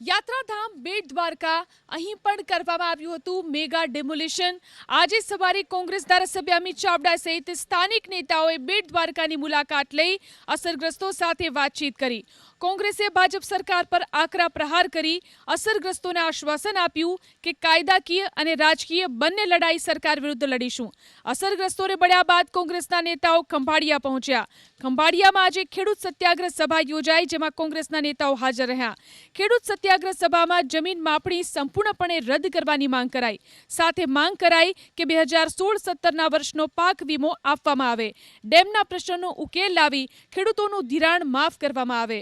યાત્રાધામ બેટ દ્વારકા અહીં પણ કરવામાં આવ્યું હતું મેગા ડેમોલિશન। આજે સવારે કોંગ્રેસ ધારાસભ્ય અમિત ચાવડા સહિત સ્થાનિક નેતાઓએ બેટ દ્વારકાની મુલાકાત લઈ અસરગ્રસ્તો સાથે વાતચીત કરી। કોંગ્રેસે ભાજપ સરકાર પર આકરા પ્રહાર કરી અસરગ્રસ્તોને આશ્વાસન આપ્યું કે કાયદાકીય અને રાજકીય બંને લડાઈ સરકાર વિરુદ્ધ લડીશું। અસરગ્રસ્તોને મળ્યા બાદ કોંગ્રેસના નેતાઓ ખંભાળિયા પહોંચ્યા। ખંભાળિયામાં આજે ખેડૂત સત્યાગ્રહ સભા યોજાઈ, જેમાં કોંગ્રેસના નેતાઓ હાજર રહ્યા। ખેડૂત સત્યાગ્રહ સભામાં જમીન માપણી સંપૂર્ણપણે રદ કરવાની માંગ કરાઈ। સાથે માંગ કરાઈ કે 2016-17ના વર્ષનો પાક વીમો આપવામાં આવે, ડેમના પ્રશ્નનો ઉકેલ લાવી ખેડૂતોનું ધિરાણ માફ કરવામાં આવે।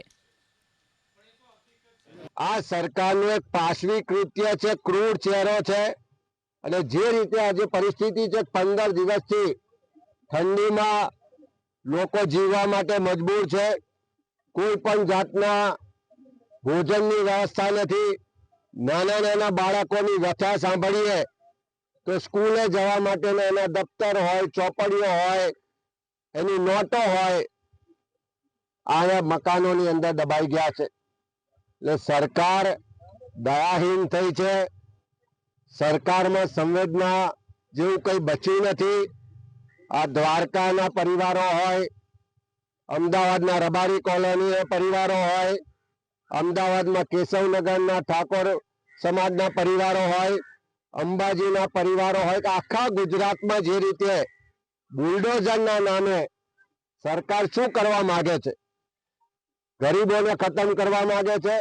આ સરકારનું એક પાશવી કૃત્ય છે, ક્રૂર ચહેરો છે અને જે રીતે આજે પરિસ્થિતિ છે 15 દિવસથી ઠંડીમાં લોકો જીવવા માટે મજબૂર છે। કોઈ પણ જાતના ભોજનની વ્યવસ્થા નથી। નાના નાના બાળકોની વ્યથા સાંભળીએ તો સ્કૂલે જવા માટેના એના દફતર હોય, ચોપડીઓ હોય, એની નોટો હોય, આ મકાનોની અંદર દબાઈ ગયા છે। એટલે સરકાર દયાહીન થઈ છે। સરકારમાં સંવેદના જેવું કંઈ બચ્યું નથી। આ દ્વારકાના પરિવારો હોય, અમદાવાદના રબારી કોલોનીના પરિવારો હોય, અમદાવાદમાં કેશવનગરના ઠાકોર સમાજના પરિવારો હોય, અંબાજીના પરિવારો હોય કે આખા ગુજરાતમાં જે રીતે બુલડોઝરના નામે સરકાર શું કરવા માંગે છે? ગરીબોને ખતમ કરવા માંગે છે।